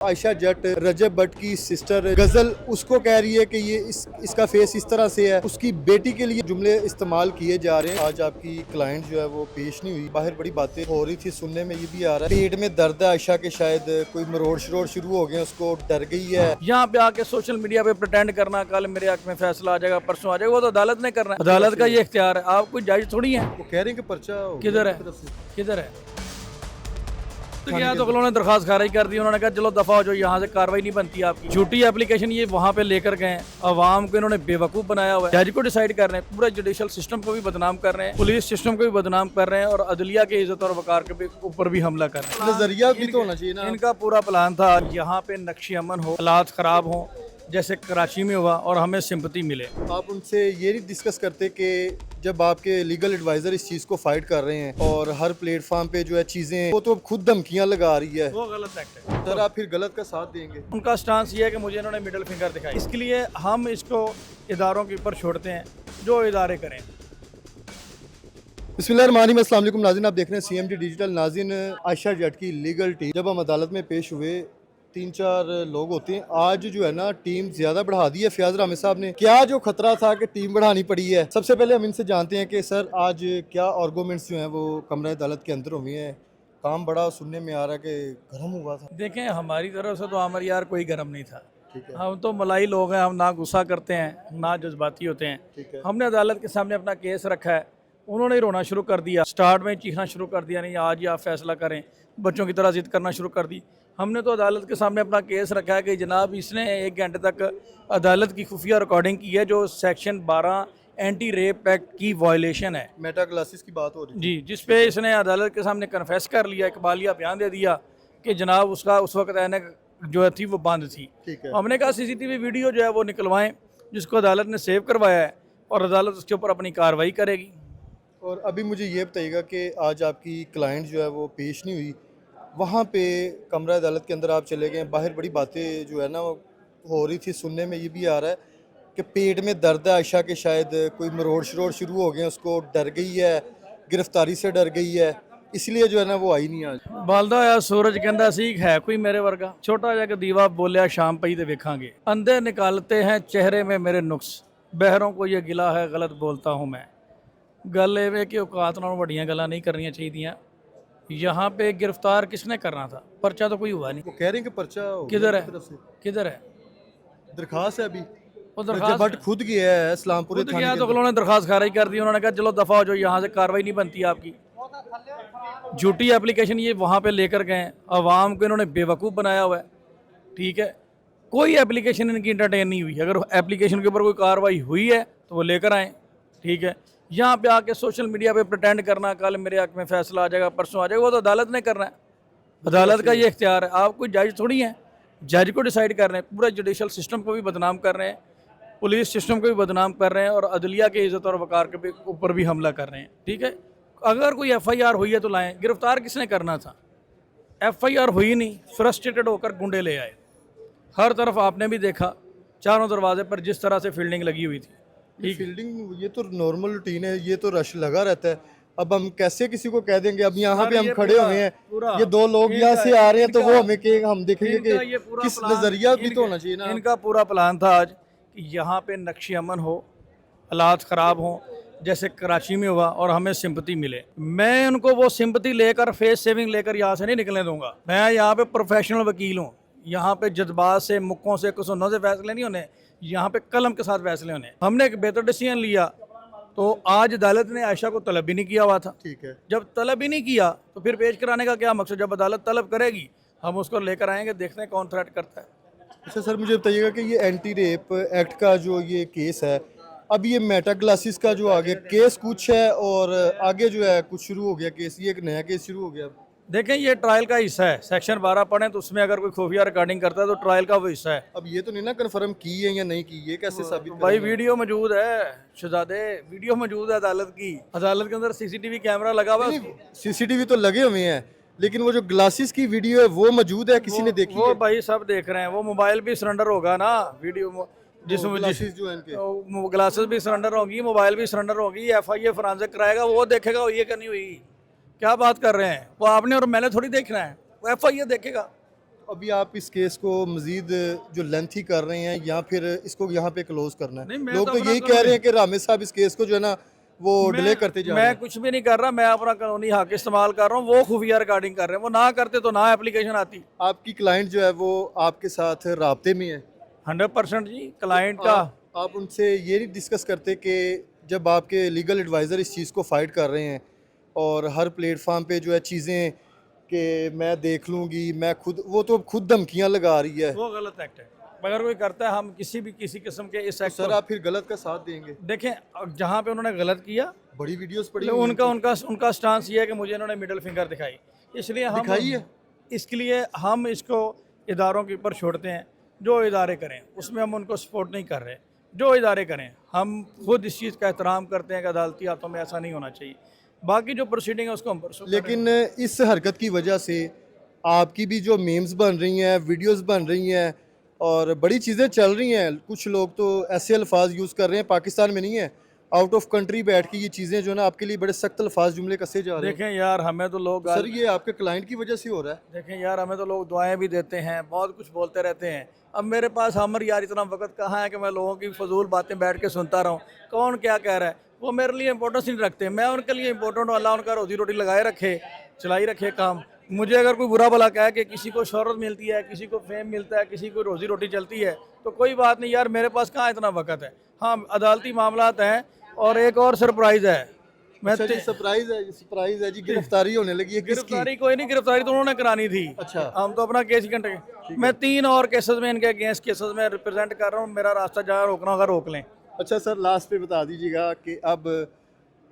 आयशा जट रजब भट्ट की सिस्टर गजल उसको कह रही है कि ये इसका फेस इस तरह से है। उसकी बेटी के लिए जुमले इस्तेमाल किए जा रहे हैं। आज आपकी क्लाइंट जो है वो पेश नहीं हुई, बाहर बड़ी बातें हो रही थी, सुनने में ये भी आ रहा है पेट में दर्द है आयशा के, शायद कोई मरोड़ शरोड़ शुरू हो गए, उसको डर गई है। यहाँ पे आके सोशल मीडिया पे प्रिटेंड करना कल मेरे हक में फैसला आ जाएगा, परसों आ जाएगा, वो तो अदालत ने करना है। अदालत का ये इख्तियार है, आप कोई जज थोड़ी है। वो कह रहे हैं कि पर्चा किधर है किधर है तो क्या, तो उन्होंने दरखास्त खारिज कर दी। उन्होंने कहा चलो दफा हो जाओ, यहाँ से कार्रवाई नहीं बनती आपकी। झूठी एप्लीकेशन ये वहाँ पे लेकर गए, अवाम को इन्होंने बेवकूफ बनाया हुआ है। जज को डिसाइड कर रहे हैं, पूरा जुडिशल सिस्टम को भी बदनाम कर रहे हैं, पुलिस सिस्टम को भी बदनाम कर रहे हैं, और अदलिया के इज्जत और वकार के ऊपर भी हमला कर रहे हैं। नजरिया भी तो होना चाहिए ना। इनका पूरा प्लान था यहाँ पे नक्शे अमन हो, हालात खराब हो जैसे कराची में हुआ, और हमें सिंपैथी मिले। आप उनसे ये नहीं डिस्कस करते कि जब आपके लीगल एडवाइजर इस चीज़ को फाइट कर रहे हैं और हर प्लेटफॉर्म पे जो है चीज़ें, वो तो खुद धमकियां लगा रही है, वो गलत एक्ट है। सर आप फिर गलत का साथ देंगे? उनका स्टांस ये है कि मुझे इन्होंने मिडिल फिंगर दिखाई, इसके लिए हम इसको इदारों के ऊपर छोड़ते हैं, जो इदारे करें। बिस्मिल्लाहिर्रहमानिर्रहीम, अस्सलाम वालेकुम नाज़रीन, आप देख रहे हैं CMD डिजिटल। नाज़रीन, आयशा जट की लीगल टीम जब हम अदालत में पेश हुए, 3-4 लोग होते हैं। आज जो है ना टीम ज़्यादा बढ़ा दी है फयाज रामी साहब ने। क्या जो खतरा था कि टीम बढ़ानी पड़ी है? सबसे पहले हम इनसे जानते हैं कि सर आज क्या आर्गूमेंट्स जो हैं वो कमरा अदालत के अंदर हुए हैं? काम बड़ा सुनने में आ रहा है कि गर्म हुआ था। देखें, हमारी तरफ से तो आमर यार कोई गर्म नहीं था। ठीक है, हम तो मलाई लोग हैं, हम ना गुस्सा करते हैं ना जज्बाती होते हैं। ठीक है। हमने अदालत के सामने अपना केस रखा है, उन्होंने ही रोना शुरू कर दिया, स्टार्ट में चीखना शुरू कर दिया, नहीं आज ही आप फैसला करें, बच्चों की तरह जिद करना शुरू कर दी। हमने तो अदालत के सामने अपना केस रखा है कि जनाब इसने 1 घंटे तक अदालत की खुफिया रिकॉर्डिंग की है, जो सेक्शन 12 एंटी रेप एक्ट की वायलेशन है। मेटा क्लासेस की बात हो रही जी, जिस पे इसने अदालत के सामने कन्फेस कर लिया, इकबालिया बयान दे दिया कि जनाब उसका उस वक्त ऐनक जो थी वो बंद थी। ठीक है। हमने कहा CCTV वीडियो जो है वो निकलवाएं, जिसको अदालत ने सेव करवाया है, और अदालत उसके ऊपर अपनी कार्रवाई करेगी। और अभी मुझे ये बताइएगा कि आज आपकी क्लाइंट जो है वो पेश नहीं हुई, वहाँ पे कमरा अदालत के अंदर आप चले गए, बाहर बड़ी बातें जो है ना वो हो रही थी, सुनने में ये भी आ रहा है कि पेट में दर्द है आयशा के, शायद कोई मरोड़ शरोड़ शुरू हो गए, उसको डर गई है, गिरफ्तारी से डर गई है, इसलिए जो है ना वो आई नहीं आज। बालदा या सूरज कहंदा सीख है कोई मेरे वर्गा, छोटा जा के दीवा बोलिया शाम पई ते वेखांगे, अंधे निकालते हैं चेहरे में मेरे नुक्स, बहरों को ये गिला है गलत बोलता हूँ मैं। गल एवे कि औकात नालों वड्डियां गल्लां नहीं करनियां चाहिए। यहाँ पे गिरफ्तार किसने करना था? पर्चा तो कोई हुआ नहीं। वो कह रहे हैं कि पर्चा हो गया किधर है तरफ से, किधर है दरखास्त है अभी। वो रजब दरखास्त? भट्ट खुद गया है इस्लामपुर खुद गया तो उन्होंने दरखास्त खारिज कर दी। उन्होंने कहा चलो दफा हो जाओ, यहाँ से कार्रवाई नहीं बनती आपकी। झूठी एप्लीकेशन ये वहाँ पे लेकर गए, अवाम को इन्होंने बेवकूफ़ बनाया हुआ है। ठीक है, कोई एप्लीकेशन इनकी इंटरटेन नहीं हुई। अगर एप्लीकेशन के ऊपर कोई कार्रवाई हुई है तो वो लेकर आएँ। ठीक है, यहाँ पे आके सोशल मीडिया पे प्रिटेंड करना कल मेरे हक में फैसला आ जाएगा, परसों आ जाएगा, वो तो अदालत ने करना है। अदालत का ये इख्तियार है, आप कोई जज थोड़ी हैं। जज को डिसाइड कर रहे हैं, पूरा जुडिशल सिस्टम को भी बदनाम कर रहे हैं, पुलिस सिस्टम को भी बदनाम कर रहे हैं, और अदलिया के इज्जत और वकार के ऊपर भी हमला कर रहे हैं। ठीक है, अगर कोई FIR हुई है तो लाएं। गिरफ्तार किसने करना था? FIR हुई नहीं, फ्रस्ट्रेटेड होकर गुंडे ले आए। हर तरफ आपने भी देखा, चारों दरवाजे पर जिस तरह से फील्डिंग लगी हुई थी। ये फील्डिंग, ये तो नॉर्मल रूटीन है, ये तो रश लगा रहता है। अब हम कैसे किसी को कह देंगे? अब यहाँ पे हम खड़े हुए हैं, ये 2 लोग यहाँ से आ रहे हैं, तो वो हमें कहेंगे, हम देखेंगे कि किस नजरिया भी तो होना चाहिए ना। इनका पूरा प्लान था आज कि यहाँ पे नक्शे अमन हो, हालात ख़राब हों जैसे कराची में हुआ, और हमें सिंपैथी मिले। मैं उनको वो सिंपैथी लेकर, फेस सेविंग लेकर यहाँ से नहीं निकलने दूंगा। मैं यहाँ पे प्रोफेशनल वकील हूँ, यहाँ पे जज्बात से, मुक्कों से, कुसुनों से फैसले नहीं होने, यहाँ पे कलम के साथ फैसले होने। हमने एक बेहतर डिसीजन लिया, तो आज अदालत ने आयशा को तलब भी नहीं किया हुआ था। ठीक है, जब तलब ही नहीं किया तो फिर पेश कराने का क्या मकसद? जब अदालत तलब करेगी हम उसको लेकर आएंगे, देखते हैं कौन थ्रेट करता है। अच्छा सर, मुझे बताइएगा कि ये एंटी रेप एक्ट का जो ये केस है, अब ये मेटा क्लासेस का जो आगे केस कुछ है, और आगे जो है कुछ शुरू हो गया केस, ये एक नया केस शुरू हो गया। देखें, ये ट्रायल का हिस्सा है। सेक्शन 12 पढ़ें तो उसमें अगर कोई खुफिया रिकॉर्डिंग करता है तो ट्रायल का वो हिस्सा है। अब ये तो नहीं ना कन्फर्म की है या नहीं की, ये कैसे साबित भाई करेंगे? वीडियो मौजूद है शहजादे, वीडियो मौजूद है अदालत की। अदालत के अंदर CCTV कैमरा लगा हुआ है। CCTV तो लगे हुए हैं, लेकिन वो जो ग्लासेस की वीडियो है वो मौजूद है, किसी ने देखी वो है? भाई सब देख रहे हैं। वो मोबाइल भी सरेंडर होगा ना, वीडियो जिसमें ग्लासेस जो है इनके, ग्लासेस भी सरेंडर होगी, मोबाइल भी सरेंडर होगी। FIA फोरेंसिक कराएगा, वो देखेगा ये क्या नहीं हुई। क्या बात कर रहे हैं? वो आपने और मैंने थोड़ी देखना है, वो FIA देखेगा। अभी आप इस केस को मजीद जो लेंथी कर रहे हैं या फिर इसको यहाँ पे क्लोज करना नहीं, है? मैं लोग तो तो अपना यही कानूनी- कह रहे हैं कि रामेद साहब इस केस को जो है ना वो डिले करते जा रहे मैं हैं। कुछ भी नहीं कर रहा, मैं अपना कानूनी हक इस्तेमाल कर रहा हूँ। वो खुफिया रिकॉर्डिंग कर रहे हैं, वो ना करते तो ना एप्लीकेशन आती। आपकी क्लाइंट जो है वो आपके साथ राब्ते में है? 100% जी, क्लाइंट का। आप उनसे ये नहीं डिस्कस करते कि जब आपके लीगल एडवाइज़र इस चीज़ को फाइट कर रहे हैं और हर प्लेटफार्म पे जो है चीज़ें कि मैं देख लूँगी, मैं खुद, वो तो खुद धमकियाँ लगा रही है। वो गलत एक्ट है। अगर कोई करता है, हम किसी किस्म के इस तो एक्ट सर को आप फिर गलत का साथ देंगे? देखें। अब जहाँ पे उन्होंने गलत किया, बड़ी वीडियोस पड़ी तो हुई हैं उनका उनकी। उनका उनका स्टांस ये है कि मुझे इन्होंने मिडिल फिंगर दिखाई, इसलिए हम दिखाई है? इसके लिए हम इसको इदारों के ऊपर छोड़ते हैं। जो इदारे करें उसमें हम उनको सपोर्ट नहीं कर रहे। जो इदारे करें, हम खुद इस चीज़ का एहतराम करते हैं कि अदालती हाथों में ऐसा नहीं होना चाहिए। बाकी जो प्रोसीडिंग है उसको हम परसों कर रहे हैं। लेकिन इस हरकत की वजह से आपकी भी जो मीम्स बन रही हैं, वीडियोस बन रही हैं और बड़ी चीज़ें चल रही हैं, कुछ लोग तो ऐसे अल्फाज यूज़ कर रहे हैं पाकिस्तान में नहीं है, आउट ऑफ कंट्री बैठ के ये चीज़ें जो है ना आपके लिए बड़े सख्त अल्फाज जुमले कसे जा रहे हैं। देखें यार, हमें तो लोग सर ये आपके क्लाइंट की वजह से हो रहा है। देखें यार, हमें तो लोग दुआएं भी देते हैं, बहुत कुछ बोलते रहते हैं। अब मेरे पास हमर यार इतना वक्त कहाँ है कि मैं लोगों की फजूल बातें बैठ के सुनता रहूं। कौन क्या कह रहा है, वो मेरे लिए इंपॉर्टेंस नहीं रखते। मैं उनके लिए इंपॉर्टेंट हूं। अल्लाह उनका रोजी रोटी लगाए रखे, चलाई रखे काम। मुझे अगर कोई बुरा भला कहे कि किसी को शोहरत मिलती है, किसी को फेम मिलता है, किसी को रोजी रोटी चलती है, तो कोई बात नहीं यार, मेरे पास कहाँ इतना वक्त है। हाँ, अदालती मामलात हैं। और एक और सरप्राइज़ है। मैं अच्छा जी, सरप्राइज है जी, गिरफ्तारी होने लगी है किसकी? गिरफ्तारी कोई नहीं, गिरफ्तारी तो उन्होंने करानी थी। अच्छा। हम तो अपना केस ही कंटे। मैं 3 और केसेस में, इनके अगेंस्ट केसेस में रिप्रेजेंट कर रहा हूँ। मेरा रास्ता जहाँ रोकना होगा रोक लें। अच्छा सर, लास्ट पे बता दीजिएगा कि अब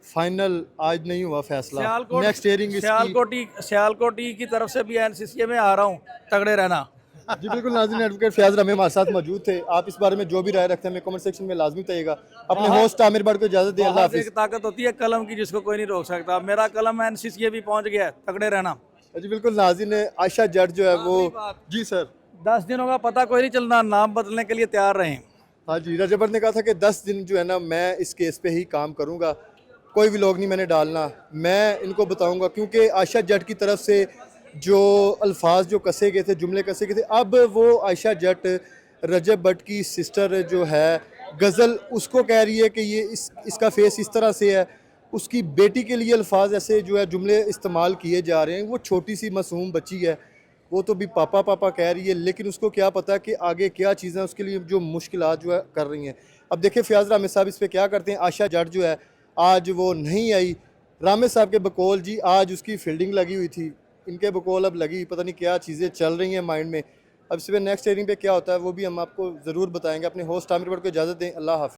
फाइनल आज नहीं हुआ फैसला, नेक्स्ट हियरिंग इसकी। सियालकोटी की तरफ से भी एनसीसीए में आ रहा हूँ, तगड़े रहना। जी बिल्कुल नाज़रीन, एडवोकेट फयाज रमी हमारे साथ मौजूद थे। आप इस बारे में जो भी राय रखते हैं हमें कमेंट सेक्शन में लाजमी बताइएगा। अपने होस्ट आमिर बट को इजाज़त दें। अल्लाह बहुत हाफिज़। एक ताकत होती है कलम की, जिसको कोई नहीं रोक सकता। मेरा कलम एनसीसीए भी पहुँच गया है, तगड़े रहना। जी बिल्कुल नाज़रीन, आयशा जट जो है वो, आखिरी बात। जी सर। 10 दिनों का पता कोई नहीं चलना, नाम बदलने के लिए तैयार रहें। हाँ जी, रजबर ने कहा था कि 10 दिन जो है ना मैं इस केस पे ही काम करूँगा, कोई भी लोग नहीं मैंने डालना, मैं इनको बताऊँगा। क्योंकि आयशा जट की तरफ से जो अल्फाज जो कसे गए थे, जुमले कसे गए थे, अब वो आयशा जट रजब भट्ट की सिस्टर जो है गज़ल, उसको कह रही है कि ये इसका फेस इस तरह से है। उसकी बेटी के लिए अल्फाज ऐसे जो है जुमले इस्तेमाल किए जा रहे हैं। वो छोटी सी मासूम बच्ची है, वो तो भी पापा पापा कह रही है, लेकिन उसको क्या पता कि आगे क्या चीज़ें उसके लिए जो मुश्किलात जो है कर रही हैं। अब देखिए फयाज रामेद साहब इस पर क्या करते हैं। आयशा जट जो है आज वो नहीं आई। रामेद साहब के बकौल जी आज उसकी फील्डिंग लगी हुई थी, इनके बकौल अब लगी, पता नहीं क्या चीज़ें चल रही हैं माइंड में। अब इस पर नेक्स्ट हियरिंग पे क्या होता है वो भी हम आपको ज़रूर बताएंगे। अपने होस्ट आमिर भट्ट को इजाज़त दें। अल्लाह हाफ़िज़।